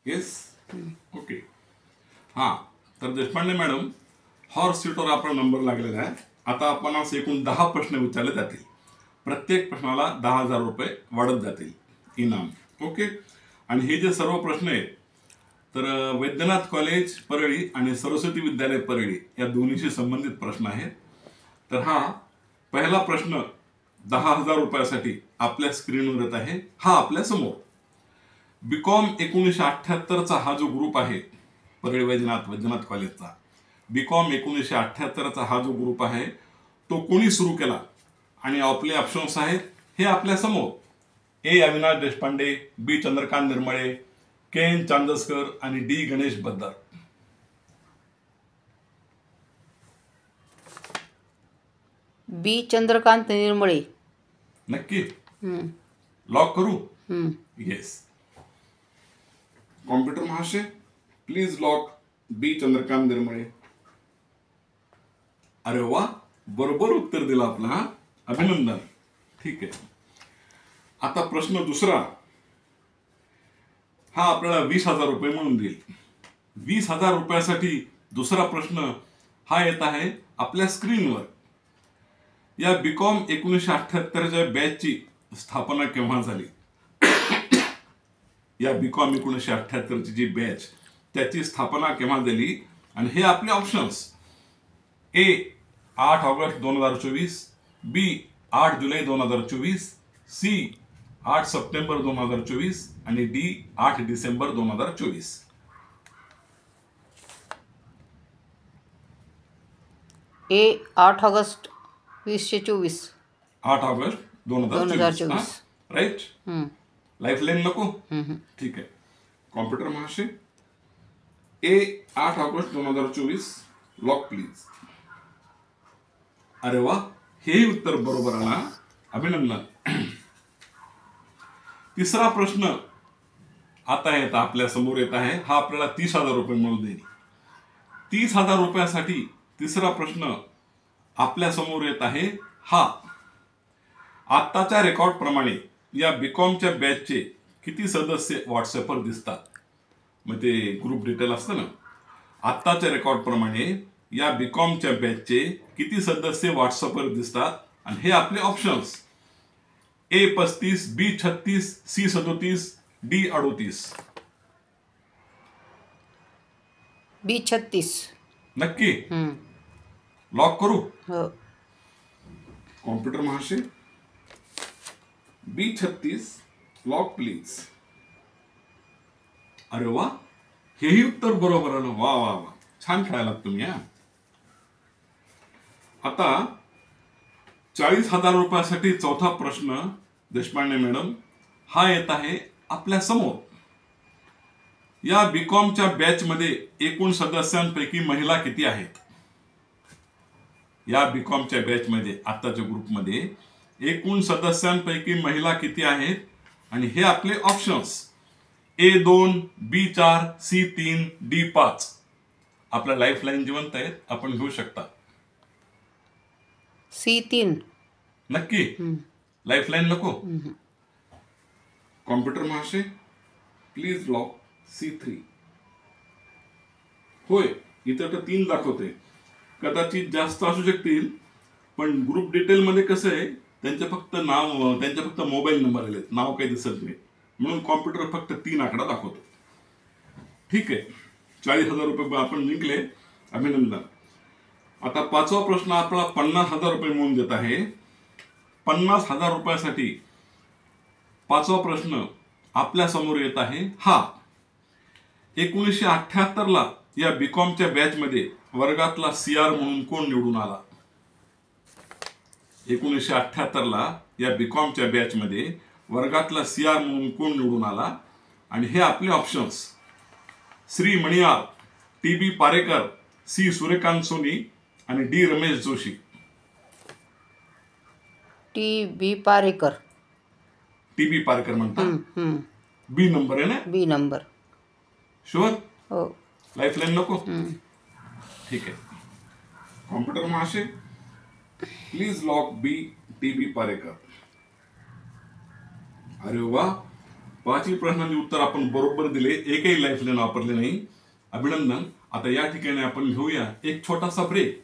Yes, okay. हां, तर Deshpande madam, horse सीटवर आपला नंबर लागलेला आहे. आता आपण असं एकूण 10 प्रश्न विचारले जातील. प्रत्येक प्रश्नाला 10,000 रुपये वाढत जातील इनाम. ओके. आणि हे जे सर्व प्रश्न आहेत, तर वैद्यनाथ कॉलेज परळी आणि सरस्वती विद्यालय परळी या दोन्हीशी संबंधित प्रश्न आहेत. तर हा पहिला प्रश्न 10,000 रुपयासाठी आपल्या स्क्रीनवर येत आहे. हा आपल्या समोर बीकॉम 1978चा हा जो ग्रुप आहे परळी वैद्यनाथ कॉलेजचा, बीकॉम 1978चा हा जो ग्रुप आहे तो कोणी सुरू केला आणि आपले ऑप्शन्स आहेत हे आपल्या समोर. ए अविनाश देशपांडे, बी चंद्रकांत निर्मळे, के एन चांदसकर आणि डी गणेश बद्दार. बी चंद्रकांत निर्मळे. नक्की लॉक करू? येस. कॉम्प्युटर महाशय, प्लीज लॉक बी चंद्रकांत निर्मळे. अरे वा, बरोबर उत्तर दिलं आपलं. हा, अभिनंदन. ठीक आहे. आता प्रश्न दुसरा हा आपल्याला 20,000 रुपये म्हणून देईल. 20,000 रुपयासाठी दुसरा प्रश्न हा येत आहे आपल्या स्क्रीनवर. या बीकॉम 1978च्या बॅचची स्थापना केव्हा झाली? या बीकॉम 1978ची जी बॅच त्याची स्थापना केव्हा झाली? आणि हे आपले ऑप्शन्स: ए 8 ऑगस्ट 2024, बी 8 जुलै 2024, सी 8 सप्टेंबर 2024 आणि डी 8 डिसेंबर 2024. ए 8 ऑगस्ट 2024. 8 ऑगस्ट 2024. राईट. लाईफलाईन नको? ठीक आहे. कॉम्प्युटर महाशय, ए 8 ऑगस्ट 2024 लॉक प्लीज. अरे वा, हेही उत्तर बरोबर आला. अभिनंदन. तिसरा प्रश्न आता येत आपल्या समोर येत आहे. हा आपल्याला 30,000 रुपये मिळू देईल. 30,000 रुपयासाठी तिसरा प्रश्न आपल्या समोर येत आहे. हा आत्ताच्या रेकॉर्ड प्रमाणे या बीकॉमच्या बॅचचे किती सदस्य व्हॉट्सअपवर दिसतात? मग ते ग्रुप डिटेल असतं ना. आत्ताच्या रेकॉर्ड प्रमाणे या बीकॉमच्या बॅचचे किती सदस्य व्हॉट्सअपवर दिसतात? आणि हे आपले ऑप्शन्स: ए 35, बी 36, सी 37, डी 38. बी 36. नक्की लॉक करू? हो. कॉम्प्युटर महाशय, बी 36 लॉक प्लीज. अरे वा, हेही उत्तर बरोबर आलं. वा वा वा, छान खेळायलात तुम्ही. आता 40,000 रुपयासाठी चौथा प्रश्न देशपांडे मॅडम हा येत आहे आपल्या समोर. या बीकॉमच्या बॅच मध्ये एकूण सदस्यांपैकी महिला किती आहेत? या बीकॉमच्या बॅच मध्ये आताच्या ग्रुपमध्ये एकूण सदस्यांपैकी महिला किती आहेत? आणि हे आपले ऑप्शन्स: ए 2, बी 4, सी 3, डी 5. आपल्या लाईफलाईन जिवंत आहेत, आपण घेऊ शकता. सी 3. नक्की लाईफलाईन नको? कॉम्प्युटर महाशय, प्लीज लॉक सी 3. होय, इथं तर 3 दाखवते. कदाचित जास्त असू शकतील, पण ग्रुप डिटेल मध्ये कसं आहे, त्यांचे फक्त नाव, त्यांचे फक्त मोबाईल नंबर आले, नाव काही दिसत नाही, म्हणून कॉम्प्युटर फक्त 3 आकडा दाखवतो. ठीक आहे, 40,000 रुपये आपण जिंकले. अभिनंदन. आता पाचवा प्रश्न आपला 50,000 रुपये मिळून देत आहे. 50,000 रुपयासाठी पाचवा प्रश्न आपल्या समोर येत आहे. हा 1978ला या बीकॉमच्या बॅच मध्ये वर्गातला सीआर म्हणून कोण निवडून आला? 1978ला या बीकॉमच्या बॅच मध्ये वर्गातला सीआर म्हणून कोण निवडून आला? आणि हे आपले ऑप्शन्स: श्री मणियार, टी बी पारेकर, सी सूर्यकांत सोनी आणि डी रमेश जोशी. टी बी पारेकर. टी बी पारेकर म्हणतात. बी नंबर आहे ना? बी नंबर. शुअर? हो. लाईफलाईन नको? ठीक आहे. कॉम्प्युटर महाशय, प्लीज लॉक बी टी बी पारेकर. अरे वा, पाचही प्रश्नांची उत्तर आपण बरोबर दिले, एकही लाईफलाईन वापरले नाही. अभिनंदन. आता या ठिकाणी आपण घेऊया एक छोटासा ब्रेक.